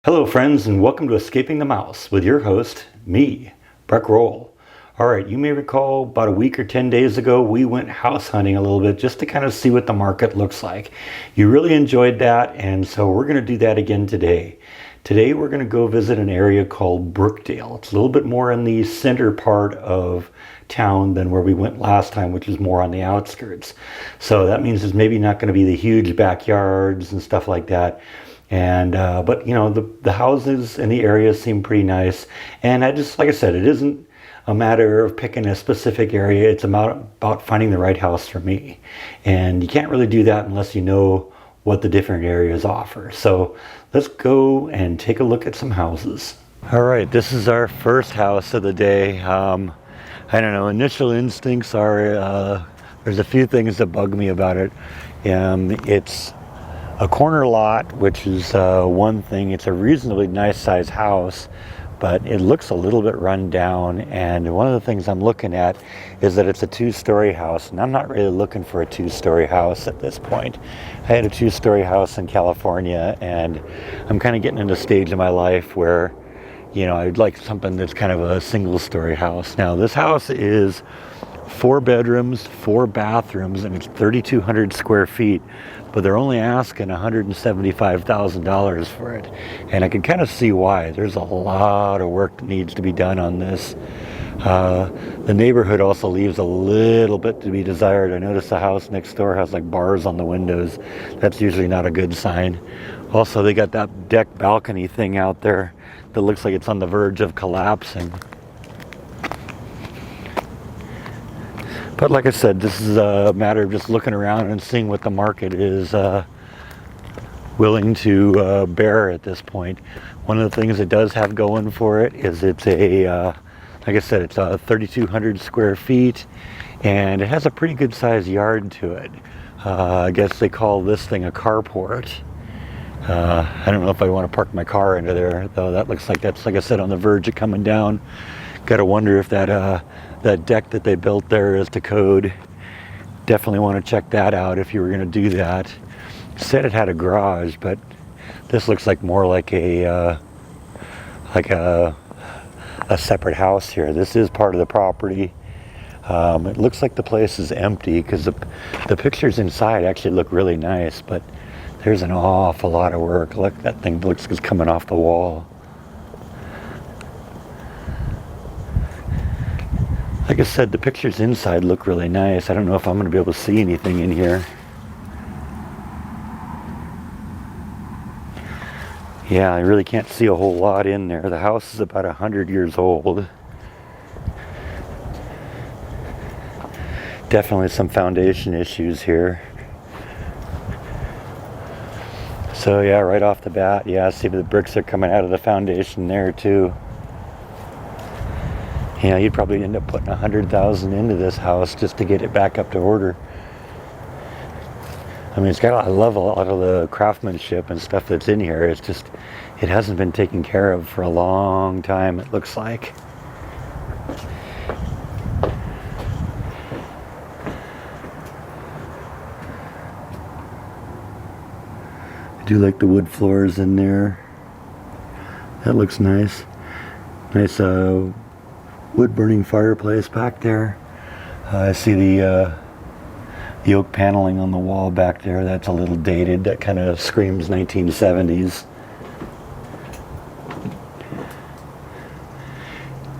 Hello friends, and welcome to Escaping the Mouse with your host, me, Breck Roll. Alright, you may recall about a week or 10 days ago we went house hunting a little bit just to kind of see what the market looks like. You really enjoyed that, and so we're going to do that again today. Today we're going to go visit an area called Brookview. It's a little bit more in the center part of town than where we went last time, which is more on the outskirts. So that means there's maybe not going to be the huge backyards and stuff like that. And but you know, the houses in the area seem pretty nice. And I just, like I said, it isn't a matter of picking a specific area. It's about finding the right house for me. And you can't really do that unless you know what the different areas offer. So let's go and take a look at some houses. All right, this is our first house of the day. I don't know, initial instincts are, there's a few things that bug me about it. It's a corner lot, which is one thing. It's a reasonably nice size house, but it looks a little bit run down. And one of the things I'm looking at is that it's a two-story house, and I'm not really looking for a two-story house at this point. I had a two-story house in California, and I'm kind of getting into a stage in my life where, you know, I'd like something that's kind of a single-story house. Now, this house is 4 bedrooms, 4 bathrooms, and it's 3,200 square feet, but they're only asking $175,000 for it. And I can kind of see why. There's a lot of work that needs to be done on this. The neighborhood also leaves a little bit to be desired. I noticed the house next door has like bars on the windows. That's usually not a good sign. Also, they got that deck balcony thing out there that looks like it's on the verge of collapsing. But like I said, this is a matter of just looking around and seeing what the market is willing to bear at this point. One of the things it does have going for it is it's a, like I said, it's 3,200 square feet, and it has a pretty good sized yard to it. I guess they call this thing a carport. I don't know if I want to park my car into there, though. That looks like that's, like I said, on the verge of coming down. Gotta wonder if that deck that they built there is to code. Definitely want to check that out if you were going to do that. Said it had a garage, but this looks like more like a separate house here. This is part of the property. It looks like the place is empty because the pictures inside actually look really nice, but there's an awful lot of work. Look, that thing looks like it's coming off the wall. Like I said, the pictures inside look really nice. I don't know if I'm going to be able to see anything in here. Yeah, I really can't see a whole lot in there. The house is about 100 years old. Definitely some foundation issues here. So yeah, right off the bat, yeah, see the bricks are coming out of the foundation there too. Yeah, you'd probably end up putting $100,000 into this house just to get it back up to order. I mean, I love a lot of the craftsmanship and stuff that's in here. It's just, it hasn't been taken care of for a long time, it looks like. I do like the wood floors in there. That looks nice. Nice wood-burning fireplace back there. I see the oak paneling on the wall back there. That's a little dated. That kind of screams 1970s.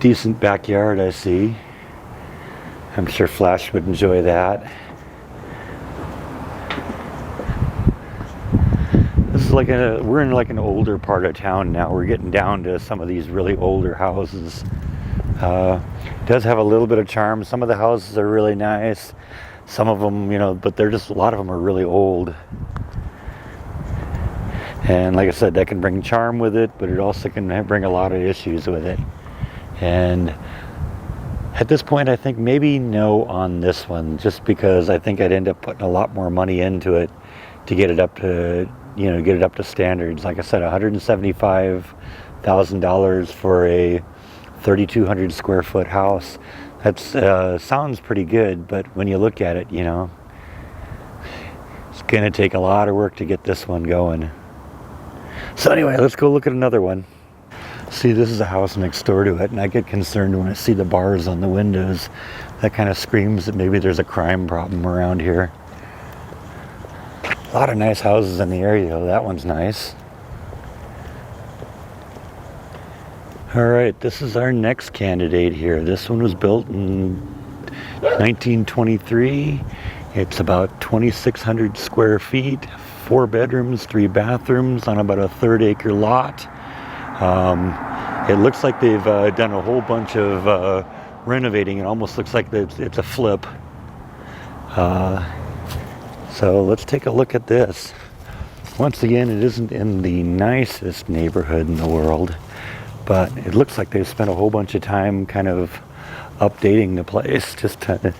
Decent backyard, I see. I'm sure Flash would enjoy that. This is like we're in like an older part of town now. We're getting down to some of these really older houses. It does have a little bit of charm. Some of the houses are really nice. Some of them, you know, but they're just, a lot of them are really old. And like I said, that can bring charm with it, but it also can bring a lot of issues with it. And at this point, I think maybe no on this one, just because I think I'd end up putting a lot more money into it to get it up to, you know, get it up to standards. Like I said, $175,000 for a 3,200 square foot house. That's sounds pretty good, but when you look at it, you know, it's going to take a lot of work to get this one going. So anyway, let's go look at another one. See, this is a house next door to it, and I get concerned when I see the bars on the windows. That kind of screams that maybe there's a crime problem around here. A lot of nice houses in the area, though. That one's nice. Alright, this is our next candidate here. This one was built in 1923. It's about 2,600 square feet, 4 bedrooms, 3 bathrooms on about a 1/3 acre lot. It looks like they've done a whole bunch of renovating. It almost looks like it's a flip. So let's take a look at this. Once again, it isn't in the nicest neighborhood in the world, but it looks like they've spent a whole bunch of time kind of updating the place, just to,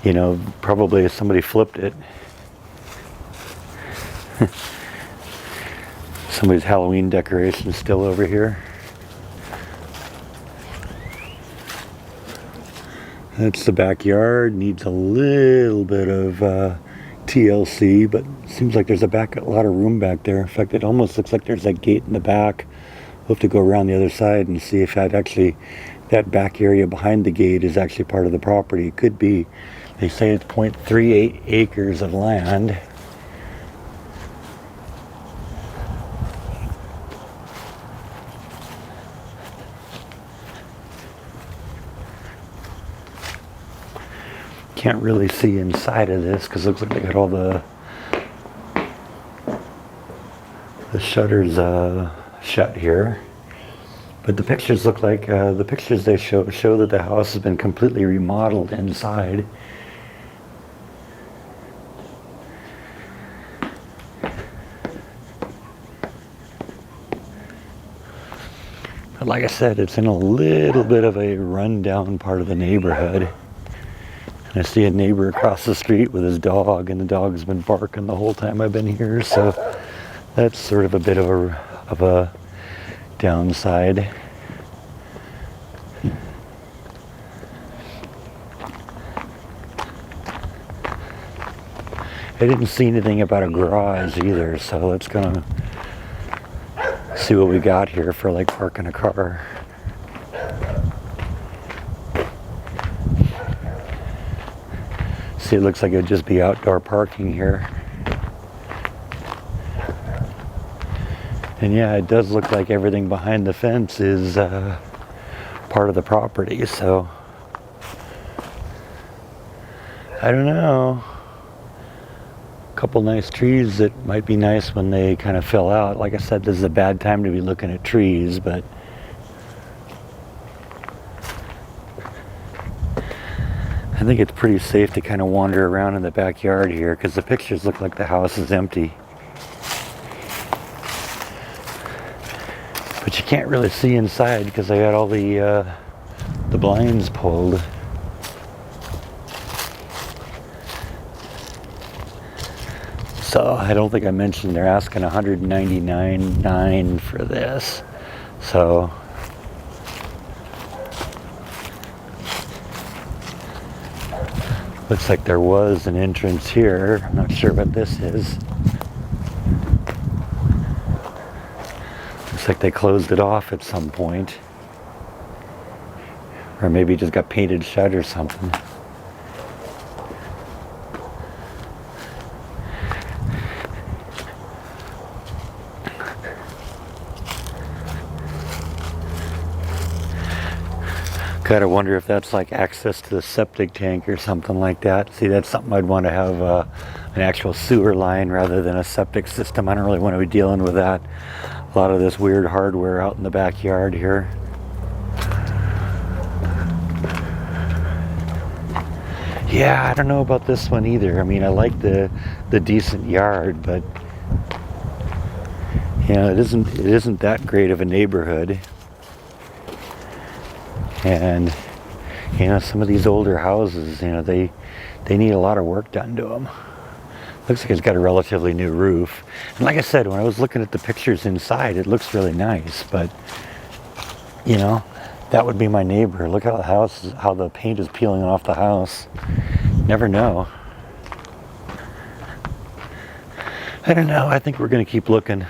you know, probably somebody flipped it. Somebody's Halloween decoration still over here. That's the backyard. Needs a little bit of TLC, but seems like there's a lot of room back there. In fact, it almost looks like there's a gate in the back. We'll have to go around the other side and see if that back area behind the gate is actually part of the property. It could be. They say it's 0.38 acres of land. Can't really see inside of this because it looks like they got all the shutters shut here. But the pictures look like the pictures they show that the house has been completely remodeled inside. But like I said, it's in a little bit of a rundown part of the neighborhood. And I see a neighbor across the street with his dog, and the dog's been barking the whole time I've been here, so that's sort of a bit of a downside. I didn't see anything about a garage either, so let's go see what we got here for like parking a car. See, it looks like it would just be outdoor parking here. And yeah, it does look like everything behind the fence is part of the property, so I don't know. A couple nice trees that might be nice when they kind of fill out. Like I said, this is a bad time to be looking at trees, but I think it's pretty safe to kind of wander around in the backyard here because the pictures look like the house is empty. But you can't really see inside because I got all the blinds pulled. So I don't think I mentioned they're asking $199,900 for this. So looks like there was an entrance here. I'm not sure what this is. Looks like they closed it off at some point. Or maybe it just got painted shut or something. Gotta wonder if that's like access to the septic tank or something like that. See, that's something I'd want to have an actual sewer line rather than a septic system. I don't really want to be dealing with that. A lot of this weird hardware out in the backyard here. Yeah, I don't know about this one either. I mean, I like the decent yard, but you know, it isn't that great of a neighborhood. And you know, some of these older houses, you know, they need a lot of work done to them. Looks like it's got a relatively new roof. And like I said, when I was looking at the pictures inside, it looks really nice, but you know, that would be my neighbor. Look how the paint is peeling off the house. Never know. I don't know. I think we're going to keep looking.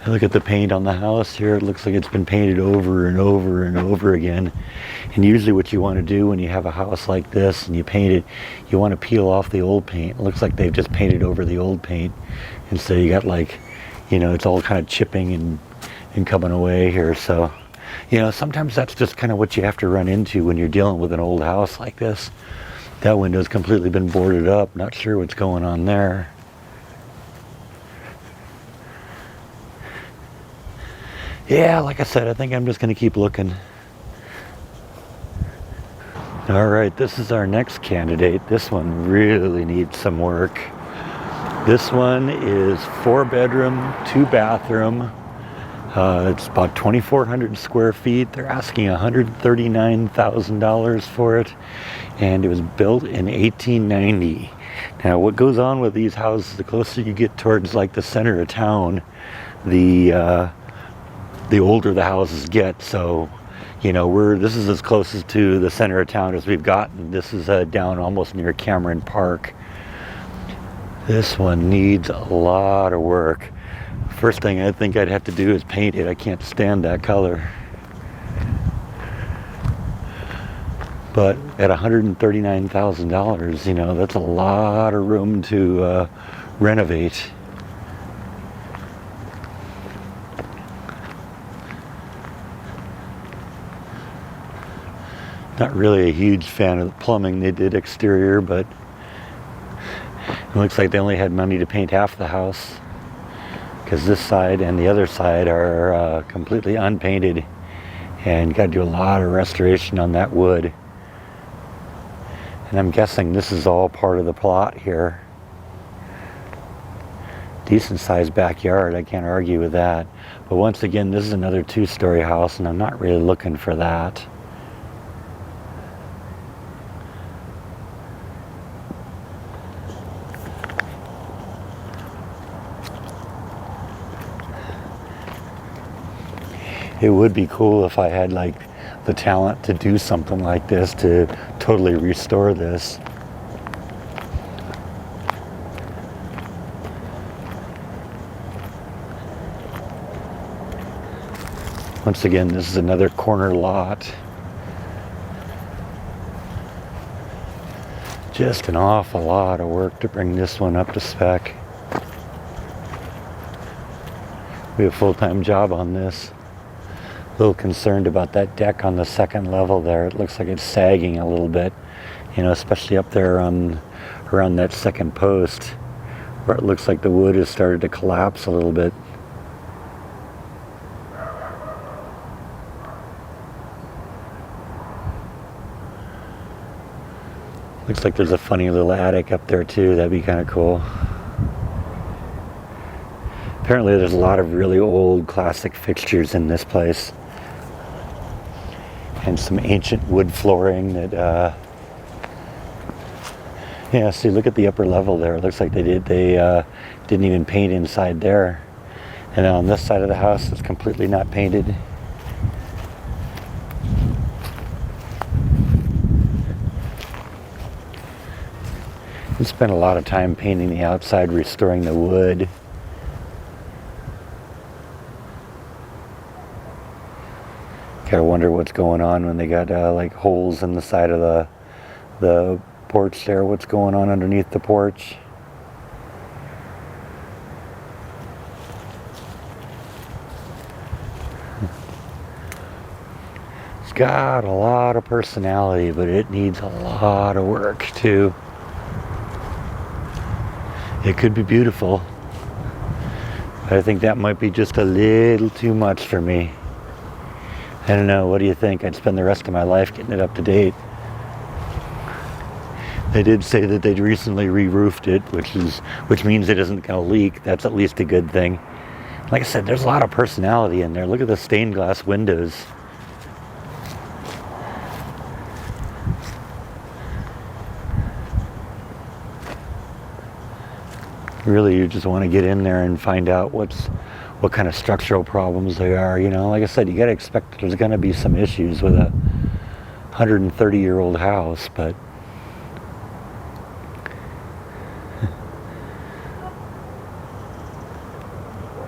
Look at the paint on the house here. It looks like it's been painted over and over and over again. And usually what you want to do when you have a house like this and you paint it, you want to peel off the old paint. It looks like they've just painted over the old paint. And so you got like, you know, it's all kind of chipping and coming away here. So, you know, sometimes that's just kind of what you have to run into when you're dealing with an old house like this. That window's completely been boarded up. Not sure what's going on there. Yeah, like I said, I think I'm just going to keep looking. All right, this is our next candidate. This one really needs some work. This one is 4-bedroom, 2-bathroom. It's about 2,400 square feet. They're asking $139,000 for it, and it was built in 1890. Now, what goes on with these houses, the closer you get towards like the center of town, the older the houses get. So, you know, this is as close as to the center of town as we've gotten. This is down almost near Cameron Park. This one needs a lot of work. First thing I think I'd have to do is paint it. I can't stand that color. But at $139,000, you know, that's a lot of room to renovate. Not really a huge fan of the plumbing. They did exterior, but it looks like they only had money to paint half the house, because this side and the other side are completely unpainted, and got to do a lot of restoration on that wood. And I'm guessing this is all part of the plot here. Decent sized backyard, I can't argue with that. But once again, this is another 2-story house, and I'm not really looking for that. It would be cool if I had like the talent to do something like this, to totally restore this. Once again, this is another corner lot. Just an awful lot of work to bring this one up to spec. We have a full-time job on this. A little concerned about that deck on the second level there. It looks like it's sagging a little bit, you know, especially up there around that second post, where it looks like the wood has started to collapse a little bit. Looks like there's a funny little attic up there too. That'd be kind of cool. Apparently there's a lot of really old classic fixtures in this place, and some ancient wood flooring that yeah, see, look at the upper level there. It looks like they didn't even paint inside there. And then on this side of the house, it's completely not painted. We spent a lot of time painting the outside, restoring the wood. Gotta wonder what's going on when they got like holes in the side of the porch there. What's going on underneath the porch? It's got a lot of personality, but it needs a lot of work too. It could be beautiful, but I think that might be just a little too much for me. I don't know, what do you think? I'd spend the rest of my life getting it up to date. They did say that they'd recently re-roofed it, which means it isn't going to leak. That's at least a good thing. Like I said, there's a lot of personality in there. Look at the stained glass windows. Really, you just want to get in there and find out what kind of structural problems they are. You know, like I said, you got to expect that there's going to be some issues with a 130-year-old house, but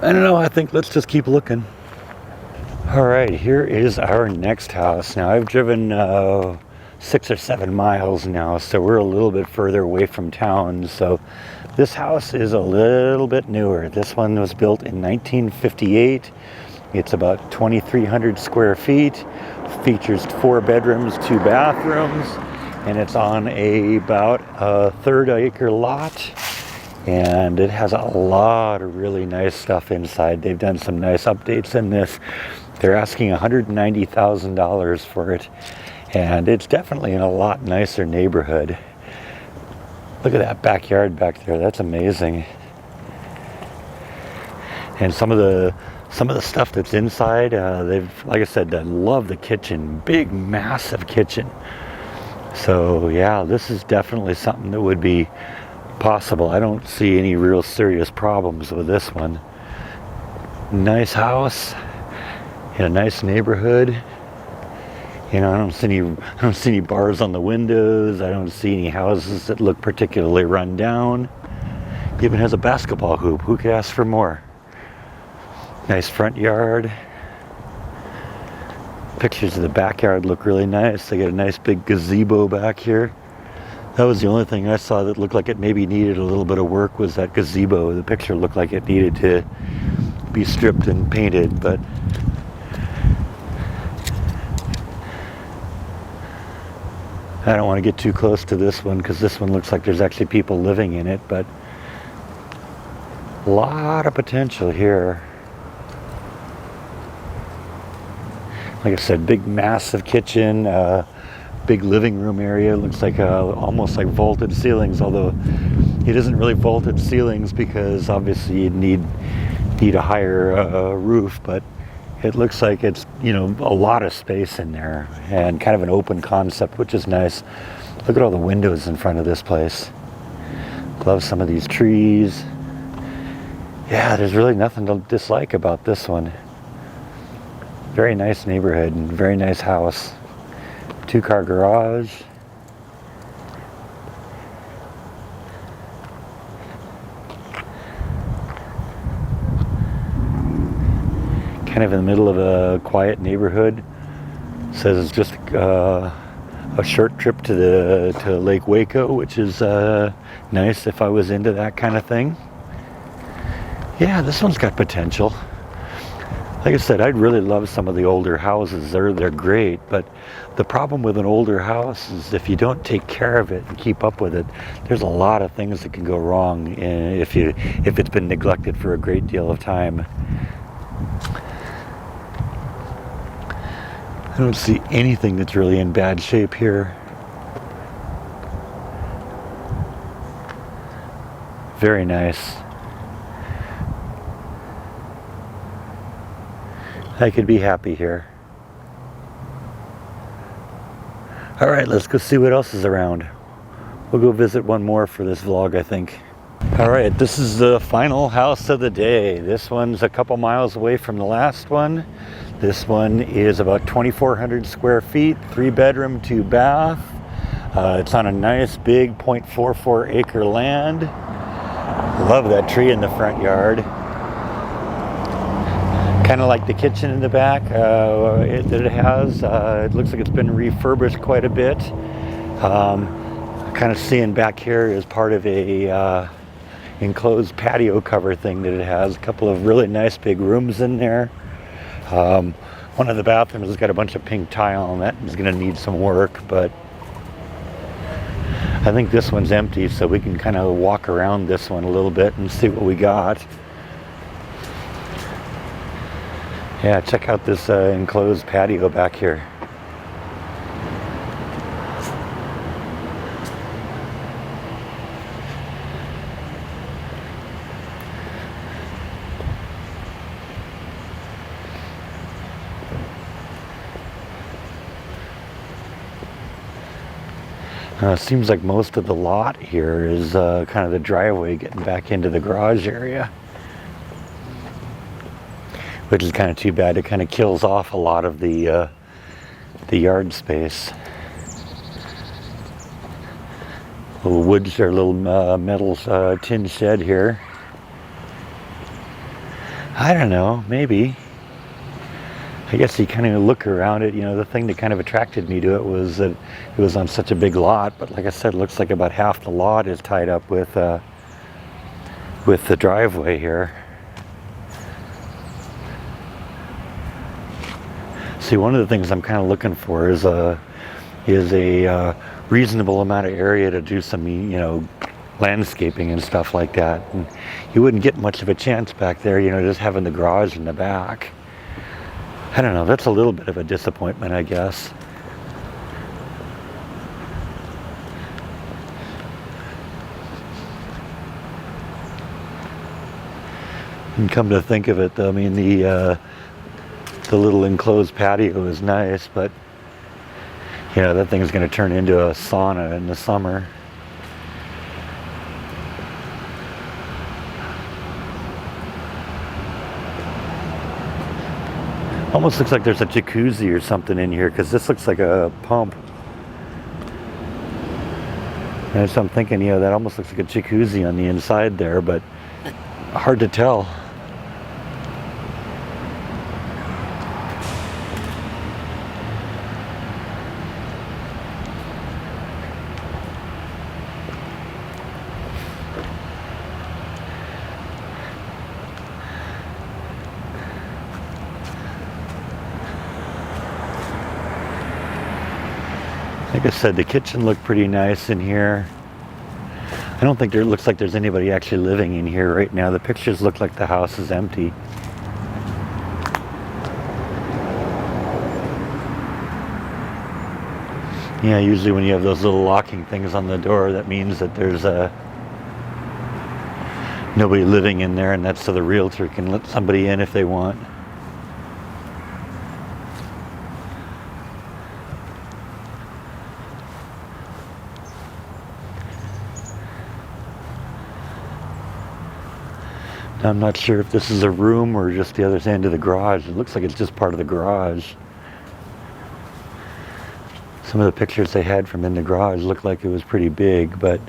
I don't know, I think let's just keep looking. All right, here is our next house. Now I've driven 6 or 7 miles now, so we're a little bit further away from town. So this house is a little bit newer. This one was built in 1958. It's about 2,300 square feet, features 4 bedrooms, 2 bathrooms, and it's on about a 1/3 acre lot. And it has a lot of really nice stuff inside. They've done some nice updates in this. They're asking $190,000 for it, and it's definitely in a lot nicer neighborhood. Look at that backyard back there. That's amazing. And some of the stuff that's inside, like I said, I love the kitchen. Big, massive kitchen. So yeah, this is definitely something that would be possible. I don't see any real serious problems with this one. Nice house in a nice neighborhood. You know, I don't see any bars on the windows. I don't see any houses that look particularly run down. It even has a basketball hoop. Who could ask for more? Nice front yard. Pictures of the backyard look really nice. They got a nice big gazebo back here. That was the only thing I saw that looked like it maybe needed a little bit of work, was that gazebo. The picture looked like it needed to be stripped and painted, but I don't want to get too close to this one because this one looks like there's actually people living in it, but a lot of potential here. Like I said, big massive kitchen, big living room area. Looks like almost like vaulted ceilings, although it isn't really vaulted ceilings because obviously you'd need a higher roof, but it looks like it's, you know, a lot of space in there and kind of an open concept, which is nice. Look at all the windows in front of this place. Love some of these trees. Yeah, there's really nothing to dislike about this one. Very nice neighborhood and very nice house. 2-car garage. Kind of in the middle of a quiet neighborhood. Says it's just a short trip to Lake Waco, which is nice if I was into that kind of thing. Yeah, this one's got potential. Like I said, I'd really love some of the older houses. They're great, but the problem with an older house is if you don't take care of it and keep up with it, there's a lot of things that can go wrong if it's been neglected for a great deal of time. I don't see anything that's really in bad shape here. Very nice. I could be happy here. All right, let's go see what else is around. We'll go visit one more for this vlog, I think. All right, this is the final house of the day. This one's a couple miles away from the last one. This one is about 2,400 square feet, 3 bedroom, 2 bath. It's on a nice big 0.44 acre land. Love that tree in the front yard. Kind of like the kitchen in the back that it has. It looks like it's been refurbished quite a bit. Kind of seeing back here is part of a enclosed patio cover thing that it has. A couple of really nice big rooms in there. One of the bathrooms has got a bunch of pink tile and that is going to need some work, but I think this one's empty, so we can kind of walk around this one a little bit and see what we got. Yeah, check out this enclosed patio back here. Seems like most of the lot here is kind of the driveway getting back into the garage area, which is kind of too bad. It kind of kills off a lot of the yard space. Little metal tin shed here. I don't know, maybe. I guess you kind of look around it, you know, the thing that kind of attracted me to it was that it was on such a big lot, but like I said, it looks like about half the lot is tied up with the driveway here. See, one of the things I'm kind of looking for is a reasonable amount of area to do some, you know, landscaping and stuff like that. And you wouldn't get much of a chance back there, you know, just having the garage in the back. I don't know, that's a little bit of a disappointment, I guess. And come to think of it, though, I mean, the little enclosed patio is nice, but you know, that thing's going to turn into a sauna in the summer. Almost looks like there's a jacuzzi or something in here, because this looks like a pump. And so I'm thinking, you know, that almost looks like a jacuzzi on the inside there, but hard to tell. Like I said, the kitchen looked pretty nice in here. I don't think it looks like there's anybody actually living in here right now. The pictures look like the house is empty. Yeah, usually when you have those little locking things on the door, that means that there's nobody living in there, and that's so the realtor can let somebody in if they want. I'm not sure if this is a room or just the other end of the garage. It looks like it's just part of the garage. Some of the pictures they had from in the garage looked like it was pretty big, but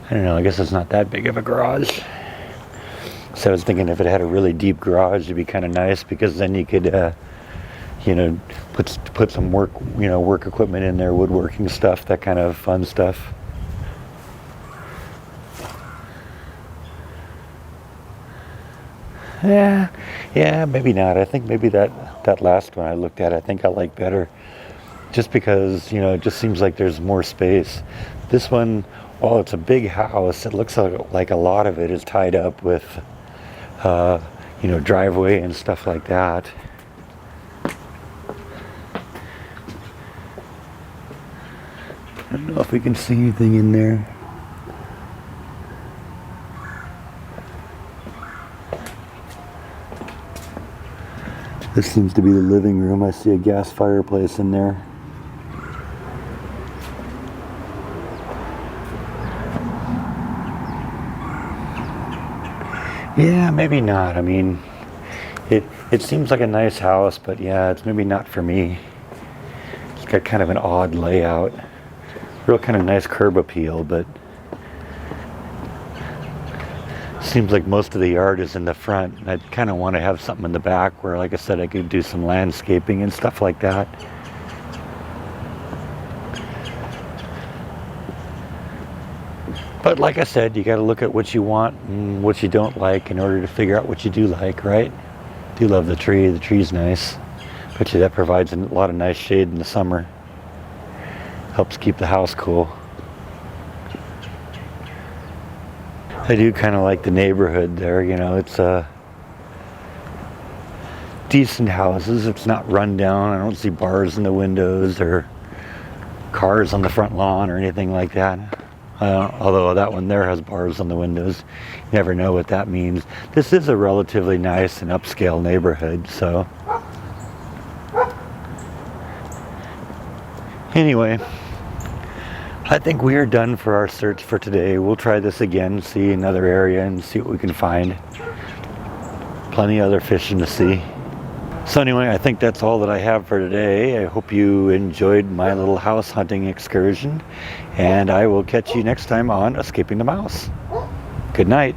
I don't know, I guess it's not that big of a garage. So I was thinking if it had a really deep garage, it'd be kind of nice, because then you could, you know, put some work equipment in there, woodworking stuff, that kind of fun stuff. Yeah, maybe not. I think maybe that last one I looked at, I think I like better. Just because, you know, it just seems like there's more space. This one, while it's a big house, it looks like a lot of it is tied up with, you know, driveway and stuff like that. I don't know if we can see anything in there. This seems to be the living room. I see a gas fireplace in there. Yeah, maybe not. I mean, it seems like a nice house, but yeah, it's maybe not for me. It's got kind of an odd layout. Real kind of nice curb appeal, but seems like most of the yard is in the front, and I'd kind of want to have something in the back where, like I said, I could do some landscaping and stuff like that. But like I said, you got to look at what you want and what you don't like in order to figure out what you do like, right? Do love the tree. The tree's nice. Bet you that provides a lot of nice shade in the summer. Helps keep the house cool. I do kind of like the neighborhood there, you know, it's decent houses. It's not run down. I don't see bars in the windows or cars on the front lawn or anything like that. Although that one there has bars on the windows. You never know what that means. This is a relatively nice and upscale neighborhood, so. Anyway, I think we are done for our search for today. We'll try this again, see another area and see what we can find. Plenty of other fishing to see. So anyway, I think that's all that I have for today. I hope you enjoyed my little house hunting excursion, and I will catch you next time on Escaping the Mouse. Good night.